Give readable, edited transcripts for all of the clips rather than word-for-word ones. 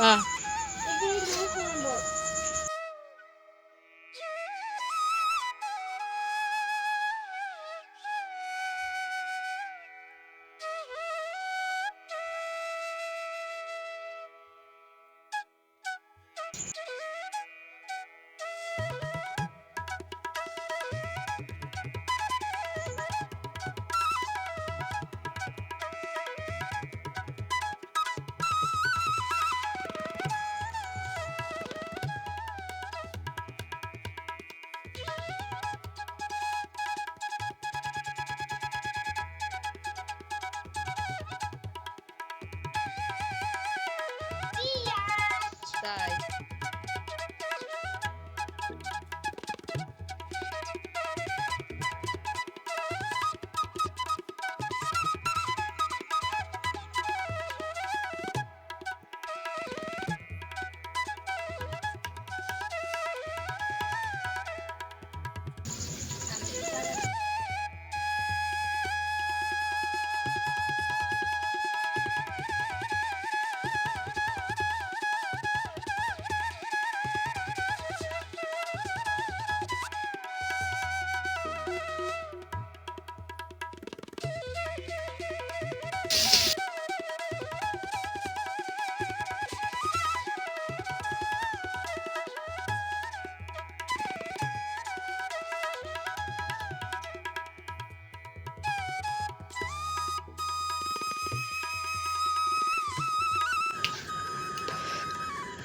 হ্যাঁ তাই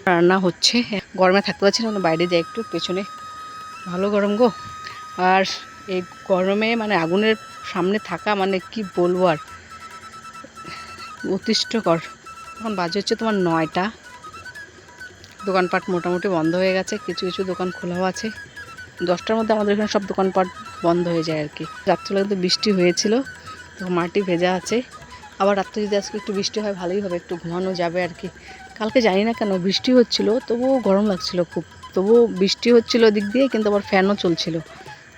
রান্না হচ্ছে। গরমে থাকতে পারছি না, বাইরে যাই একটু পেছনে, ভালো গরম গো। আর এই গরমে মানে আগুনের সামনে থাকা মানে কি বলবো আর, অতিষ্ঠকর। এখন বাজে হচ্ছে তোমার 9টা। দোকানপাট মোটামুটি বন্ধ হয়ে গেছে, কিছু কিছু দোকান খোলাও আছে। 10টার মধ্যে আমাদের এখানে সব দোকানপাট বন্ধ হয়ে যায় আর কি। রাত্রে কিন্তু বৃষ্টি হয়েছিল, তো মাটি ভেজা আছে। আবার রাত্রে যদি আজকে একটু বৃষ্টি হয় ভালোই হবে, একটু ঘুমানো যাবে আর কি। কালকে জানি না কেন বৃষ্টি হচ্ছিল, তবুও গরম লাগছিল খুব। তবুও বৃষ্টি হচ্ছিল দিক দিয়ে, কিন্তু আবার ফ্যানও চলছিল,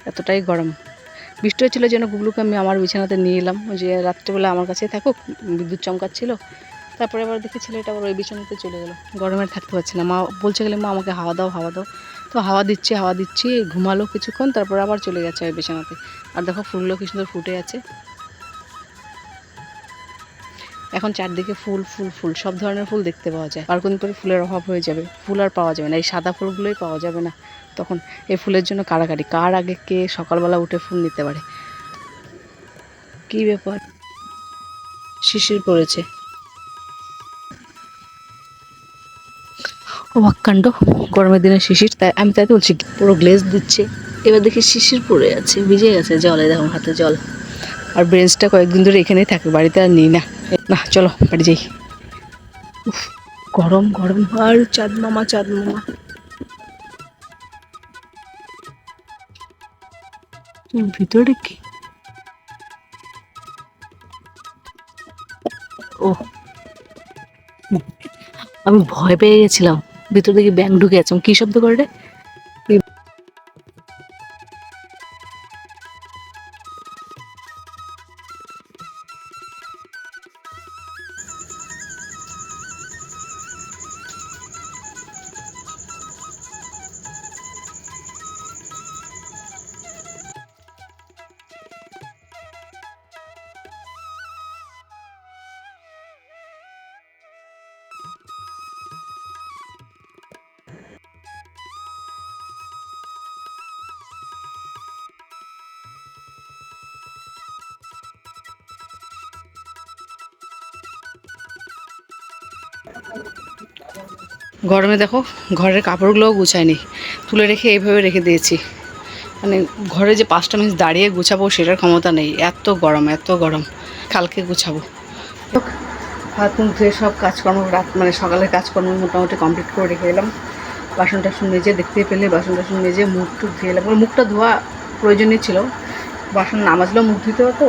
এতটাই গরম। বৃষ্টি হচ্ছিলো যেন গুগলুকে আমি আমার বিছানাতে নিয়ে এলাম, যে রাত্রেবেলা আমার কাছেই থাকুক, বিদ্যুৎ চমকাচ্ছিল। তারপরে আবার দেখি ছেলেটা আবার ওই বিছানাতে চলে গেলো। গরমে থাকতে পারছি না। মা বলছে গেলে মা আমাকে হাওয়া দাও হাওয়া দাও, তো হাওয়া দিচ্ছি ঘুমালো কিছুক্ষণ, তারপর আবার চলে গেছে ওই বিছানাতে। আর দেখো ফুলগুলো কি সুন্দর ফুটে আছে। এখন চারদিকে ফুল ফুল ফুল, সব ধরনের ফুল দেখতে পাওয়া যায়। আর কোন পরে ফুলের অভাব হয়ে যাবে, ফুল আর পাওয়া যাবে না, এই সাদা ফুলগুলোই পাওয়া যাবে না তখন। এই ফুলের জন্য কাড়াকাড়ি, কার আগে কে সকালবেলা উঠে ফুল নিতে পারে। কি ব্যাপার, শিশির পড়েছে, অবাক কাণ্ড। গরমের দিনে শিশির, তাই আমি তাই তো বলছি পুরো গ্লেজ দিচ্ছে। এবার দেখি শিশির পড়ে আছে, ভিজে গেছে জলে, দেখো হাতে জল। আর ব্রেঞ্চটা কয়েকদিন ধরে এখানেই থাকে, বাড়িতে আর নিই না। না চলো বাড়ি যাই। উফ, গরম গরম। আর চাঁদ মামা, চাঁদ মামা ভিতরে কি? ও, আমি ভয় পেয়ে গেছিলাম, ভিতর দিকে ব্যাং ঢুকে আছে। কি শব্দ করে রে? গরমে দেখো ঘরের কাপড়গুলোও গুছায়নি, তুলে রেখে এইভাবে রেখে দিয়েছি। মানে ঘরে যে 5টা মিনিট দাঁড়িয়ে গুছাবো সেটার ক্ষমতা নেই, এত গরম এত গরম। কালকে গুছাবো। হাত মুখ ধুয়ে সব কাজকর্ম মানে সকালের কাজকর্ম মোটামুটি কমপ্লিট করে রেখে এলাম। বাসন টাসন মেজে, দেখতে পেলে বাসন টাসন মেজে মুখ টুক ধুয়ে এলাম। মুখটা ধোয়া প্রয়োজনীয় ছিল, বাসন না মাজলেও মুখ ধুতে হতো,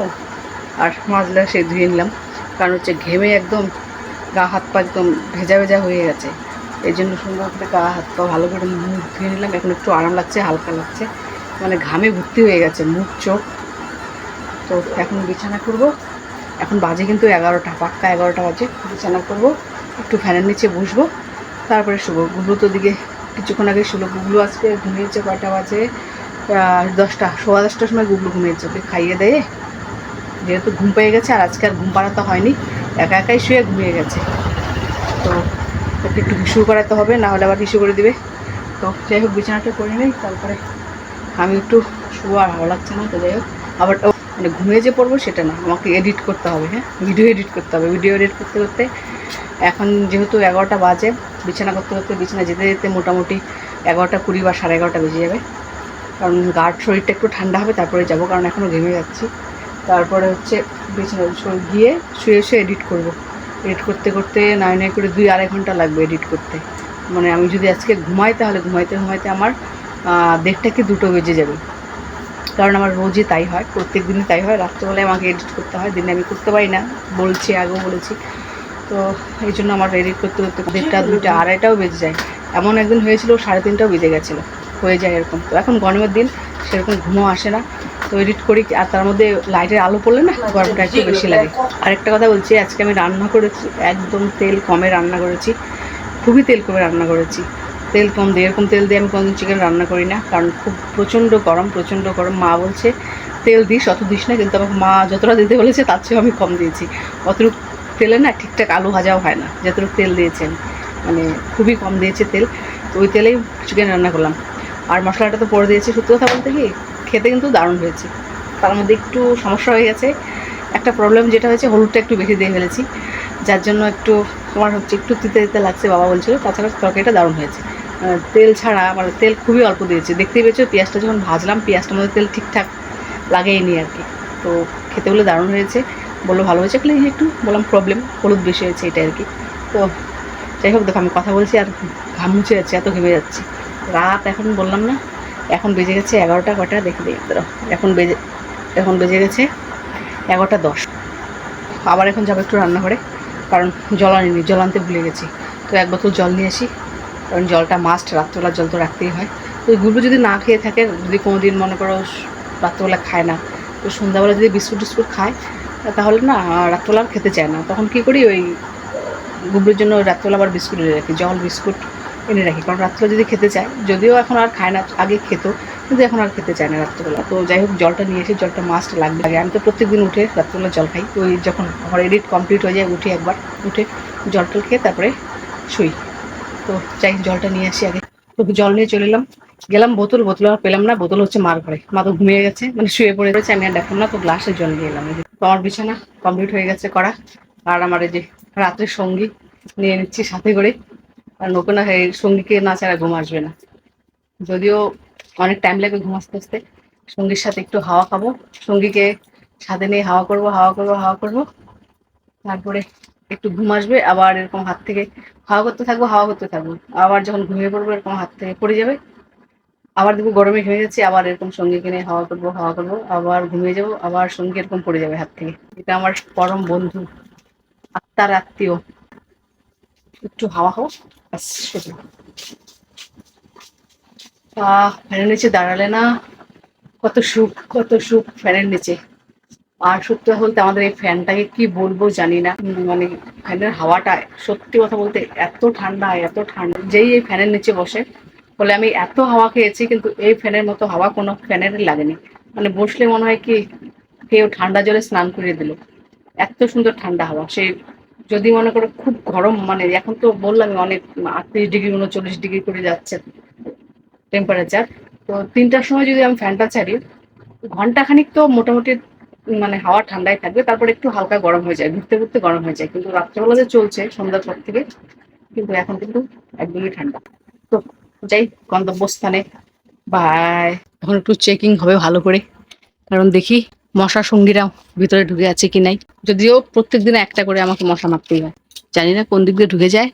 আর মাজলে সে ধুয়ে নিলাম। কারণ হচ্ছে ঘেমে একদম গা হাত পা একদম ভেজা ভেজা হয়ে গেছে। এই জন্য সুন্দর করে গা হাত পা ভালো করে মুখ ধুয়ে নিলাম। এখন একটু আরাম লাগছে, হালকা লাগছে, মানে ঘামে ভর্তি হয়ে গেছে মুখ চোখ। তো এখন বিছানা করব। এখন বাজে কিন্তু 11টা, পাক্কা 11টা বাজে। বিছানা করব, একটু ফ্যানের নিচে বসবো, তারপরে শুবো। গুবলু তো দিকে কিছুক্ষণ আগে শুলো। গুবলু আজকে ঘুমিয়েছে, কয়টা বাজে 10টা, 10:15টার সময় গুবলু ঘুমিয়েছে। ওকে খাইয়ে দেয়ে যেহেতু ঘুম পেয়ে গেছে, আর আজকে আর ঘুম পাড়াতে হয়নি, একা একাই শুয়ে ঘুমিয়ে গেছে। তো ওকে একটু হিসু করাতে হবে, না হলে আবার হিসু করে দিবে। তো যাই হোক বিছানাটা করে নেই, তারপরে আমি একটু শুয়ে আর ভালো লাগছে না। তো যাই হোক আবার মানে ঘুমিয়ে যে পড়বো সেটা না, আমাকে এডিট করতে হবে। হ্যাঁ, ভিডিও এডিট করতে হবে। ভিডিও এডিট করতে করতে এখন যেহেতু 11টা বাজে, বিছানা করতে করতে বিছানা যেতে যেতে মোটামুটি 11:20 বা 11:30 বেজে যাবে। কারণ শরীরটা একটু ঠান্ডা হবে তারপরে যাব, কারণ এখনও ঘেমে যাচ্ছি। তারপরে হচ্ছে বিছানা গিয়ে শুয়ে শুয়ে এডিট করব। এডিট করতে করতে নয় নয় করে 2-2.5 ঘন্টা লাগবে এডিট করতে। মানে আমি যদি আজকে ঘুমাই তাহলে ঘুমাইতে ঘুমাইতে আমার 1:30 কি 2টো বেজে যাবে। কারণ আমার রোজই তাই হয়, প্রত্যেক দিনই তাই হয়, রাত্রেবেলায় আমাকে এডিট করতে হয়, দিনে আমি করতে পারি না, বলছি, আগেও বলেছি। তো এই জন্য আমার এডিট করতে করতে 1:30, 2টা, 2:30টাও বেজে যায়। এমন একদিন হয়েছিল 3:30টাও বেজে গেছিলো, হয়ে যায় এরকম। তো এখন গরমের দিন, সেরকম ঘুমও আসে না, তো এডিট করি। আর তার মধ্যে লাইটের আলো পড়লে না গরমটা একটু বেশি লাগে। আরেকটা কথা বলছি, আজকে আমি রান্না করেছি, একদম তেল কমে রান্না করেছি, খুবই তেল কমে রান্না করেছি। তেল কম দিয়ে, এরকম তেল দিয়ে আমি কোনোদিন চিকেন রান্না করি না, কারণ খুব প্রচণ্ড গরম। মা বলছে তেল দিস, অত দিস না, কিন্তু আমাকে মা যতটা দিতে বলেছে তার চেয়েও আমি কম দিয়েছি। অতটুকু তেলে না ঠিকঠাক আলু ভাজাও হয় না, যতটুকু তেল দিয়েছেন, মানে খুবই কম দিয়েছে তেল। তো ওই তেলেই চিকেন রান্না করলাম। আর মশলাটা তো পরে দিয়েছি। সত্যি কথা বলতে কি, খেতে কিন্তু দারুণ হয়েছে। তার মধ্যে একটু সমস্যা হয়ে গেছে, একটা প্রবলেম যেটা হয়েছে, হলুদটা একটু বেশি দিয়ে ফেলেছি, যার জন্য একটু তোমার হচ্ছে একটু তিতে তিতে লাগছে, বাবা বলছিল। তাছাড়া তরকারিটা দারুণ হয়েছে। তেল ছাড়া, মানে তেল খুবই অল্প দিয়েছি। দেখতেই পেয়েছো, পেঁয়াজটা যখন ভাজলাম, পেঁয়াজটার মধ্যে তেল ঠিকঠাক লাগেইনি আর কি। তো খেতে বলে দারুণ হয়েছে, বললো ভালো হয়েছে। খালি একটু বললাম প্রবলেম, হলুদ বেশি হয়েছে, এটা আর কি। তো যাই হোক, দেখো আমি কথা বলছি আর ঘাম মুছে যাচ্ছে, এত ঘেমে যাচ্ছি। রাত এখন বললাম না, এখন বেজে গেছে 11টা, কটা দেখে দিই ধরো, এখন বেজে গেছে 11:10। আবার এখন যাবো একটু রান্নাঘরে, কারণ জল আনিনি, জল আনতে ভুলে গেছি। তো 1 বোতল জল নিয়ে আসি, কারণ জলটা মাস্ট, রাত্রবেলার জল তো রাখতেই হয়। তো ওই গুলো যদি না খেয়ে থাকে, যদি কোনো দিন মনে করো রাত্রবেলা খায় না, তো সন্ধ্যাবেলা যদি বিস্কুট টিস্কুট খায়, তাহলে না রাত্রবেলা আর খেতে চায় না। তখন কী করি, ওই গুবলুর জন্য রাত্রবেলা আবার বিস্কুট এনে রাখি, জল বিস্কুট এনে রাখি। কারণ রাত্রে যদি খেতে চায়, যদিও এখন আর খায় না, আগে খেত, কিন্তু এখন আর খেতে চায় না রাত্রবেলা। তো যাই হোক, জলটা নিয়ে এসে, জলটা মাস্ট লাগবে। আমি তো প্রত্যেকদিন উঠে রাত্রবেলা জল খাই। ওই যখন আমার এডিট কমপ্লিট হয়ে যায়, উঠে একবার, উঠে জল টল খেয়ে তারপরে শুই। তো যাই জলটা নিয়ে আসি আগে। তো জল নিয়ে চলে গেলাম, বোতল আর পেলাম না। বোতল হচ্ছে মার ঘরে, মা তো ঘুমিয়ে গেছে, মানে শুয়ে পড়ে গেছে, আমি আর দেখলাম না। তো গ্লাসে জল নিয়ে এলাম। তো আমার বিছানা কমপ্লিট হয়ে গেছে করা। আর আমার এই যে রাত্রের সঙ্গী নিয়ে নিচ্ছি সাথে করে, আর ওকে না, সঙ্গীকে না ছাড়া ঘুম আসবে না। যদিও অনেক টাইম লাগবে ঘুম আসতে আসতে। সঙ্গীর সাথে একটু হাওয়া খাবো, সঙ্গীকে সাথে নিয়ে হাওয়া করবো। তারপরে একটু ঘুম আসবে, আবার এরকম হাত থেকে হাওয়া করতে থাকবো। আবার যখন ঘুমিয়ে পড়বো, এরকম হাত থেকে পড়ে যাবে। আবার দেখবো গরমে ঘেমে যাচ্ছি, আবার এরকম সঙ্গীকে নিয়ে হাওয়া করবো, আবার ঘুমিয়ে যাবো, আবার সঙ্গী এরকম পড়ে যাবে হাত থেকে। এটা আমার পরম বন্ধু, আত্মার আত্মীয়। একটু হাওয়া খাবো, ব্যাস শুধু। ফ্যানের নিচে দাঁড়ালে না কত সুখ ফ্যানের নিচে। আর সত্যি কথা বলতে, আমাদের এই ফ্যানটাকে কি বলবো জানি না, মানে ফ্যানের হাওয়াটা সত্যি কথা বলতে এত ঠান্ডা। যেই এই ফ্যানের নিচে বসে বলে আমি এত হাওয়া খেয়েছি, কিন্তু এই ফ্যানের মতো হাওয়া কোনো ফ্যানের লাগেনি। মানে বসলে মনে হয় কি কেউ ঠান্ডা জলে স্নান করিয়ে দিল, এত সুন্দর ঠান্ডা হাওয়া। সেই যদি মনে করো খুব গরম, মানে এখন তো বললাম অনেক 38 ডিগ্রি 39 ডিগ্রি করে যাচ্ছে টেম্পারেচার। তো 3টার সময় যদি আমি ফ্যানটা ছাড়ি, ঘন্টাখানিক তো মোটামুটি মানে হাওয়া ঠান্ডাই থাকবে, তারপর একটু হালকা গরম হয়ে যায়, ঘুরতে ঘুরতে গরম হয়ে যায়। কিন্তু রাত্রেবেলা যে চলছে সন্ধ্যার পর থেকে, কিন্তু এখন কিন্তু একদমই ঠান্ডা। তো যাই গন্তব্যস্থানে, বাই। এখন একটু চেকিং হবে ভালো করে, কারণ দেখি মশা সঙ্গীরা ভিতরে ঢুকে আছে কি নাই। যদিও প্রত্যেক দিন একটা করে আমাকে মশা মারতেই হয়, জানি না কোন দিক দিয়ে ঢুকে যায়।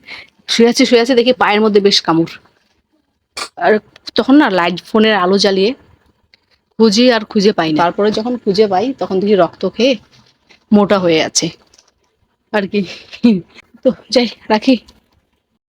শুয়ে আছে দেখি পায়ের মধ্যে বেশ কামড়। আর তখন না লাইট, ফোনের আলো জ্বালিয়ে খুঁজি, আর খুঁজে পাই না। তারপরে যখন খুঁজে পাই, তখন দেখি রক্ত খেয়ে মোটা হয়ে আছে আর কি। তো যাই, রাখি।